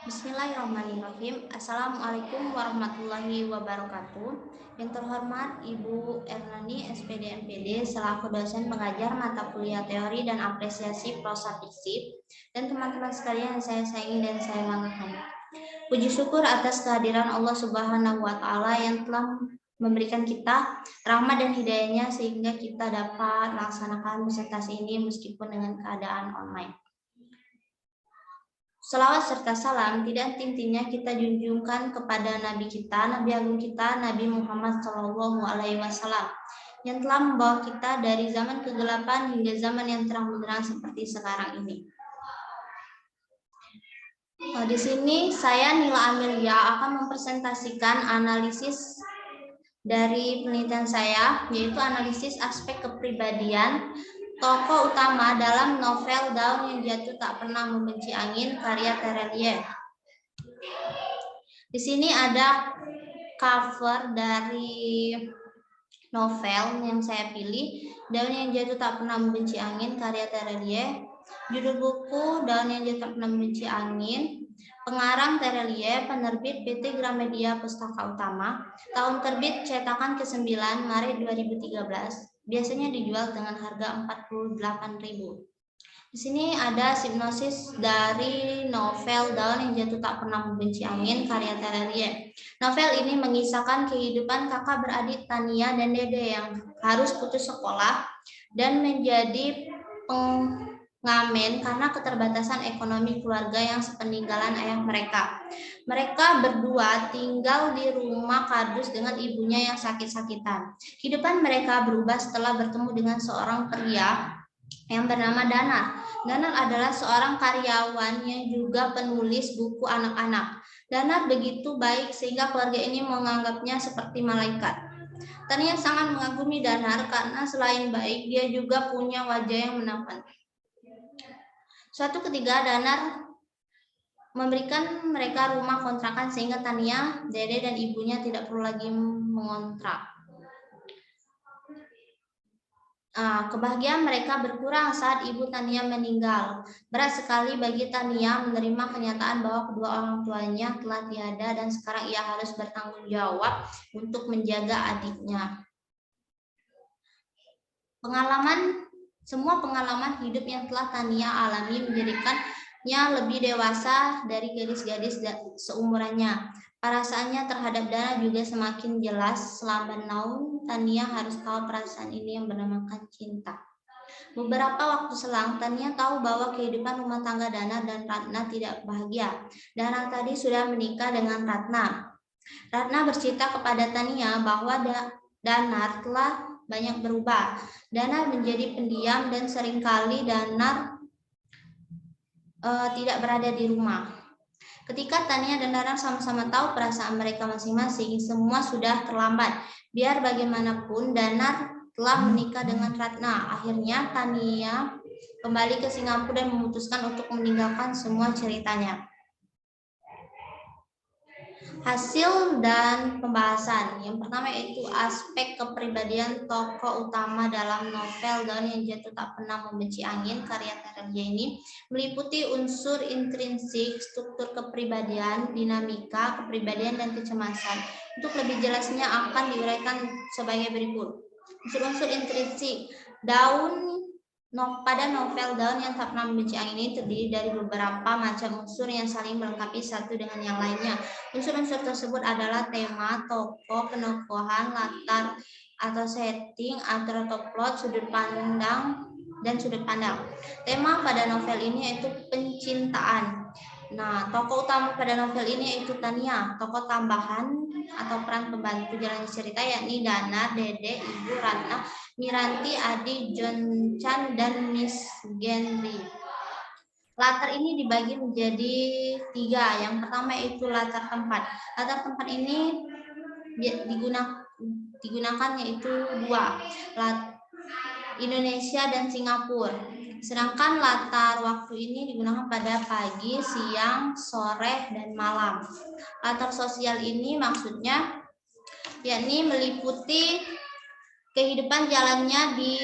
Bismillahirrahmanirrahim. Assalamualaikum warahmatullahi wabarakatuh. Yang terhormat Ibu Ernani SPD MPD selaku dosen pengajar mata kuliah teori dan apresiasi prosa fiksi, dan teman-teman sekalian yang saya sayangi dan saya banggakan. Puji syukur atas kehadiran Allah Subhanahu wa taala yang telah memberikan kita rahmat dan hidayahnya sehingga kita dapat melaksanakan presentasi ini meskipun dengan keadaan online. Selawat serta salam tidak henti-hentinya kita junjungkan kepada Nabi kita, Nabi Agung kita, Nabi Muhammad SAW, yang telah membawa kita dari zaman kegelapan hingga zaman yang terang benderang seperti sekarang ini. Di sini saya Nila Amelia akan mempresentasikan analisis dari penelitian saya, yaitu analisis aspek kepribadian tokoh utama dalam novel Daun yang Jatuh Tak Pernah Membenci Angin karya Terelie. Di sini ada cover dari novel yang saya pilih, Daun yang Jatuh Tak Pernah Membenci Angin karya Terelie. Judul buku Daun yang Jatuh Tak Pernah Membenci Angin, pengarang Terelie, penerbit PT Gramedia Pustaka Utama, tahun terbit cetakan ke-9 Maret 2013. Biasanya dijual dengan harga 48.000. Di sini ada sinopsis dari novel Daun yang Jatuh Tak Pernah Membenci Angin karya Terelie. Novel ini mengisahkan kehidupan kakak beradik Tania dan Dede yang harus putus sekolah dan menjadi pengamen karena keterbatasan ekonomi keluarga yang sepeninggalan ayah mereka. Mereka berdua tinggal di rumah kardus dengan ibunya yang sakit-sakitan. Kehidupan mereka berubah setelah bertemu dengan seorang pria yang bernama Danar. Danar adalah seorang karyawan yang juga penulis buku anak-anak. Danar begitu baik sehingga keluarga ini menganggapnya seperti malaikat. Tania sangat mengagumi Danar karena selain baik, dia juga punya wajah yang menawan. Suatu ketika Danar memberikan mereka rumah kontrakan sehingga Tania, Dede, dan ibunya tidak perlu lagi mengontrak. Kebahagiaan mereka berkurang saat ibu Tania meninggal. Berat sekali bagi Tania menerima kenyataan bahwa kedua orang tuanya telah tiada dan sekarang ia harus bertanggung jawab untuk menjaga adiknya. Semua pengalaman hidup yang telah Tania alami menjadikannya lebih dewasa dari gadis-gadis seumurannya. Perasaannya terhadap Dana juga semakin jelas. Selambat laun, Tania harus tahu perasaan ini yang bernamakan cinta. Beberapa waktu selang, Tania tahu bahwa kehidupan rumah tangga Dana dan Ratna tidak bahagia. Dana tadi sudah menikah dengan Ratna. Ratna bercerita kepada Tania bahwa Danar telah banyak berubah. Danar menjadi pendiam dan seringkali Danar tidak berada di rumah. Ketika Tania dan Danar sama-sama tahu perasaan mereka masing-masing, semua sudah terlambat. Biar bagaimanapun, Danar telah menikah dengan Ratna. Akhirnya Tania kembali ke Singapura dan memutuskan untuk meninggalkan semua ceritanya. Hasil dan pembahasan. Yang pertama yaitu aspek kepribadian tokoh utama dalam novel Daun yang Jatuh Tak Pernah Membenci Angin karya Terelie ini meliputi unsur intrinsik, struktur kepribadian, dinamika kepribadian, dan kecemasan. Untuk lebih jelasnya akan diuraikan sebagai berikut. Unsur-unsur intrinsik. Pada novel Daun yang Tak Pernah Membenci Angin ini terdiri dari beberapa macam unsur yang saling melengkapi satu dengan yang lainnya. Unsur-unsur tersebut adalah tema, tokoh, penokohan, latar atau setting, atau plot, sudut pandang, dan sudut pandang. Tema pada novel ini yaitu pencintaan. Nah, tokoh utama pada novel ini yaitu Tania. Tokoh tambahan atau peran pembantu jalan cerita yakni Danar, Dede, Ibu, Ratna, Miranti, Adi, John Chan, dan Miss Genry. Latar ini dibagi menjadi 3. Yang pertama itu latar tempat. Latar tempat ini digunakan yaitu 2, Indonesia dan Singapura. Sedangkan latar waktu ini digunakan pada pagi, siang, sore, dan malam. Latar sosial ini maksudnya yakni meliputi kehidupan jalannya di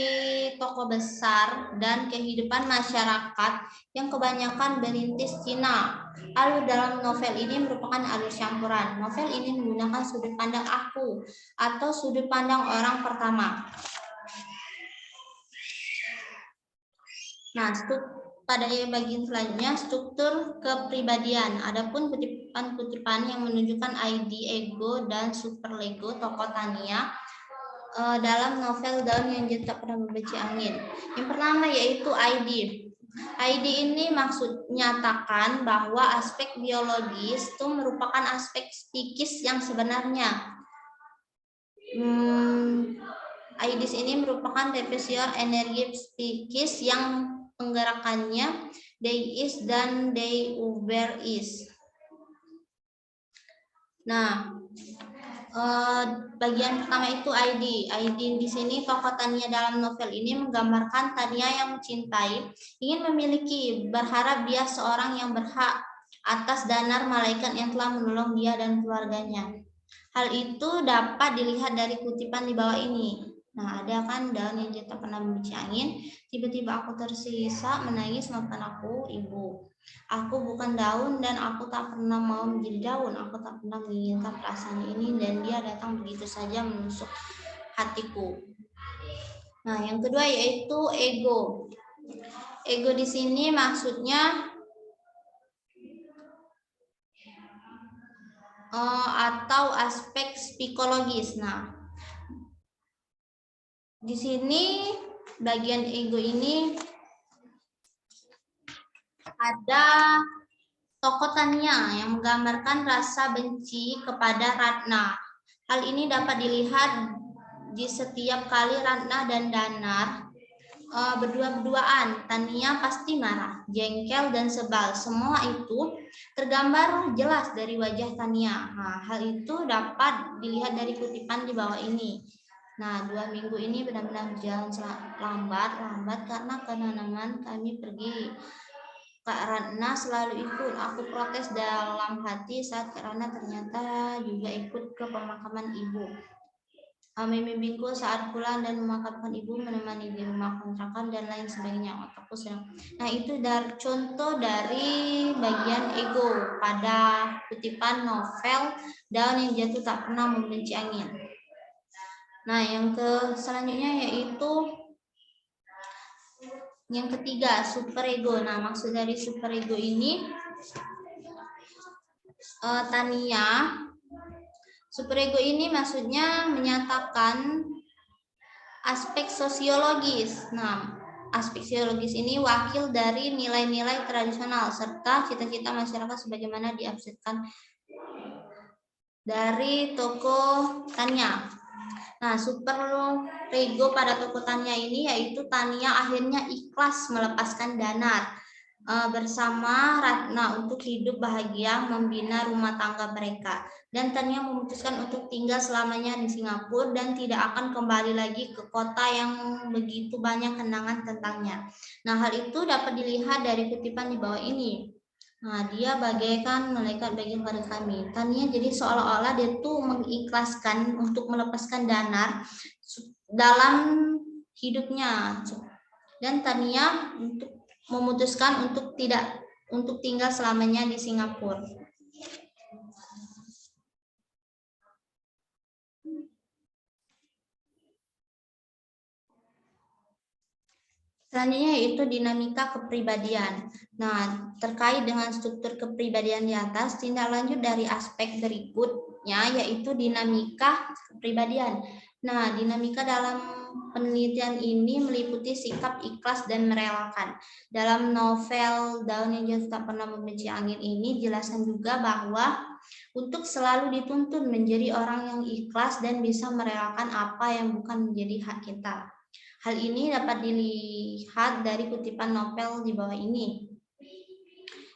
toko besar, dan kehidupan masyarakat yang kebanyakan berintis Cina. Alur dalam novel ini merupakan alur campuran. Novel ini menggunakan sudut pandang aku atau sudut pandang orang pertama. Nah, pada bagian selanjutnya struktur kepribadian. Adapun kutipan-kutipan yang menunjukkan ID, ego, dan superego tokoh Tania dalam novel Daun yang Jatuh Tak Pernah Membenci Angin. Yang pertama yaitu ID. ID ini maksud nyatakan bahwa aspek biologis itu merupakan aspek psikis yang sebenarnya. Aidis ini merupakan represor energi psikis yang penggerakannya they is dan they over is. Nah, bagian pertama itu ID. ID di sini tokoh Tania dalam novel ini menggambarkan Tania yang mencintai, ingin memiliki, berharap dia seorang yang berhak atas danar malaikat yang telah menolong dia dan keluarganya. Hal itu dapat dilihat dari kutipan di bawah ini. Nah, ada kan daun yang tak pernah membenci angin. Tiba-tiba aku tersisa menangis, maafkan aku, ibu. Aku bukan daun dan aku tak pernah mau menjadi daun. Aku tak pernah menginginkan perasaan ini dan dia datang begitu saja menusuk hatiku. Nah, yang kedua yaitu ego. Ego di sini maksudnya atau aspek psikologis. Nah, di sini bagian ego ini ada tokoh Tania yang menggambarkan rasa benci kepada Ratna. Hal ini dapat dilihat di setiap kali Ratna dan Danar berdua-duaan. Tania pasti marah, jengkel, dan sebal. Semua itu tergambar jelas dari wajah Tania. Nah, hal itu dapat dilihat dari kutipan di bawah ini. Nah, 2 minggu ini benar-benar berjalan lambat karena kenaman kami pergi. Kak Ratna selalu ikut. Aku protes dalam hati saat Kak Ratna ternyata juga ikut ke pemakaman ibu. Membimbingku saat pulang dan memakamkan ibu, menemani di rumah kontrakan, dan lain sebagainya. Otakku sedang. Nah, itu contoh dari bagian ego pada kutipan novel Daun yang Jatuh Tak Pernah Membenci Angin. Nah, yang selanjutnya yaitu yang ketiga, superego. Nah, maksud dari superego ini Tania. Superego ini maksudnya menyatakan aspek sosiologis. Nah, aspek sosiologis ini wakil dari nilai-nilai tradisional serta cita-cita masyarakat sebagaimana diabsenkan dari tokoh Tania. Nah, superego pada tokoh Tania ini yaitu Tania akhirnya ikhlas melepaskan Danar bersama Ratna untuk hidup bahagia membina rumah tangga mereka. Dan Tania memutuskan untuk tinggal selamanya di Singapura dan tidak akan kembali lagi ke kota yang begitu banyak kenangan tentangnya. Nah, hal itu dapat dilihat dari kutipan di bawah ini. Nah, dia bagaikan malaikat bagi kepada kami. Tania jadi seolah-olah dia tuh mengikhlaskan untuk melepaskan Danar dalam hidupnya. Dan Tania memutuskan untuk tinggal selamanya di Singapura. Selanjutnya yaitu dinamika kepribadian. Nah, terkait dengan struktur kepribadian di atas, tindak lanjut dari aspek berikutnya yaitu dinamika kepribadian. Nah, dinamika dalam penelitian ini meliputi sikap ikhlas dan merelakan. Dalam novel Daun yang Jatuh Tak Pernah Membenci Angin ini jelaskan juga bahwa untuk selalu dituntun menjadi orang yang ikhlas dan bisa merelakan apa yang bukan menjadi hak kita. Hal ini dapat dilihat dari kutipan novel di bawah ini.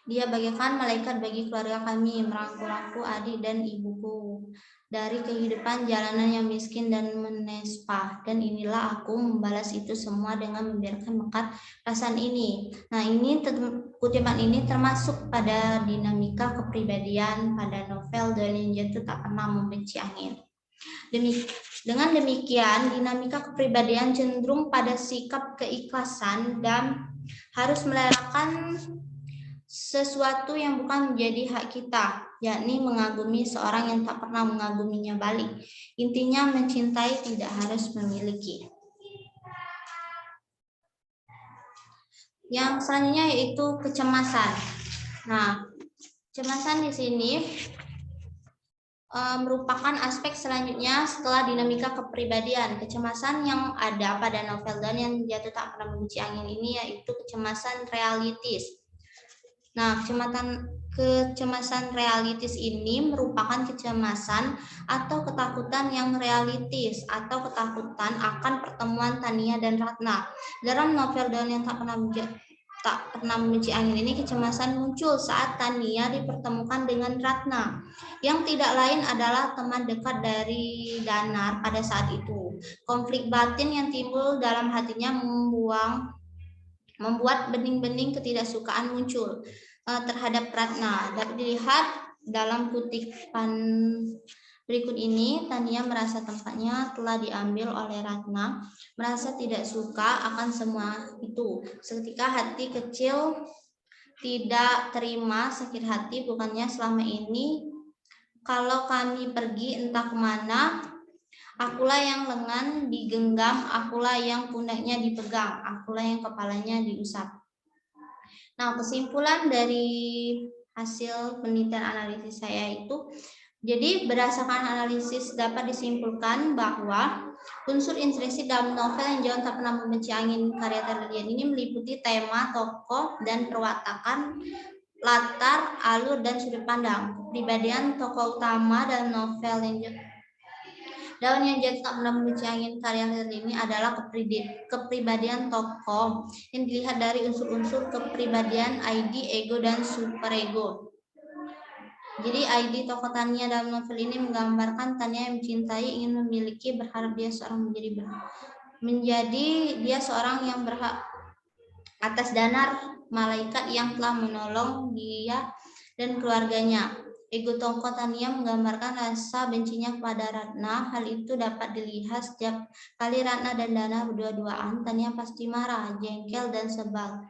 Dia bagaikan malaikat bagi keluarga kami, merangkul aku, adik, dan ibuku dari kehidupan jalanan yang miskin dan menespah. Dan inilah aku membalas itu semua dengan membiarkan melekat perasaan ini. Nah, kutipan ini termasuk pada dinamika kepribadian pada novel Daun yang Jatuh Tak Pernah Membenci Angin. Dengan demikian, dinamika kepribadian cenderung pada sikap keikhlasan dan harus merelakan sesuatu yang bukan menjadi hak kita, yakni mengagumi seorang yang tak pernah mengaguminya balik. Intinya mencintai tidak harus memiliki. Yang selanjutnya yaitu kecemasan. Nah, kecemasan di sini merupakan aspek selanjutnya setelah dinamika kepribadian. Kecemasan yang ada pada novel Dan yang Jatuh Tak Pernah Membenci Angin ini yaitu kecemasan realitis. Nah, kecemasan realitis ini merupakan kecemasan atau ketakutan yang realitis atau ketakutan akan pertemuan Tania dan Ratna. Dalam novel Dan yang Tak Pernah Membenci Angin ini, kecemasan muncul saat Tania dipertemukan dengan Ratna, yang tidak lain adalah teman dekat dari Danar pada saat itu. Konflik batin yang timbul dalam hatinya membuat bening-bening ketidaksukaan muncul terhadap Ratna. Dapat dilihat dalam kutipan berikut ini, Tania merasa tempatnya telah diambil oleh Ratna, merasa tidak suka akan semua itu. Seketika hati kecil tidak terima, sakit hati, bukannya selama ini kalau kami pergi entah kemana, akulah yang lengan digenggam, akulah yang pundaknya dipegang, akulah yang kepalanya diusap. Nah, kesimpulan dari hasil penelitian analisis saya itu, jadi berdasarkan analisis dapat disimpulkan bahwa unsur intrinsik dalam novel Yang Jauh Tak Pernah Membenci Angin karya Terlian ini meliputi tema, tokoh, dan perwatakan, latar, alur, dan sudut pandang. Kepribadian tokoh utama dalam novel Daun Yang Jatuh Tak Pernah Membenci Angin karya Terlian ini adalah kepribadian tokoh yang dilihat dari unsur-unsur kepribadian ID, ego, dan superego. Jadi ID tokoh Tania dalam novel ini menggambarkan Tania yang mencintai, ingin memiliki, berharap dia seorang menjadi seorang yang berhak atas Danar, malaikat yang telah menolong dia dan keluarganya. Ego tokoh Tania menggambarkan rasa bencinya kepada Ratna. Hal itu dapat dilihat setiap kali Ratna dan Danar berdua-duaan, Tania pasti marah, jengkel, dan sebal.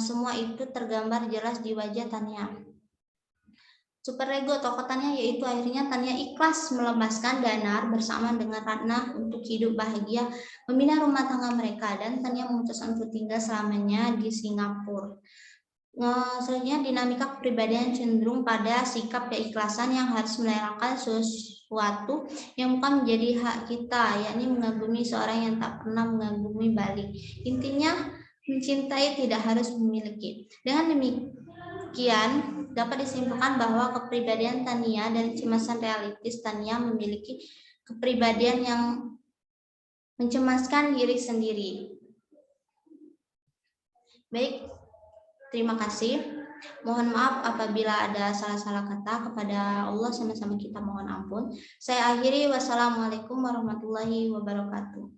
Semua itu tergambar jelas di wajah Tania. Superego tokoh Tania yaitu akhirnya Tania ikhlas melepaskan Danar bersama dengan Ratna untuk hidup bahagia, membina rumah tangga mereka, dan Tania memutuskan untuk tinggal selamanya di Singapura. Selanjutnya, dinamika kepribadian cenderung pada sikap keikhlasan yang harus merelakan sesuatu yang bukan menjadi hak kita, yakni mengagumi seorang yang tak pernah mengagumi balik. Intinya, mencintai tidak harus memiliki. Dengan demikian, dapat disimpulkan bahwa kepribadian Tania dan kecemasan realitis Tania memiliki kepribadian yang mencemaskan diri sendiri. Baik, terima kasih. Mohon maaf apabila ada salah-salah kata. Kepada Allah sama-sama kita mohon ampun. Saya akhiri. Wassalamualaikum warahmatullahi wabarakatuh.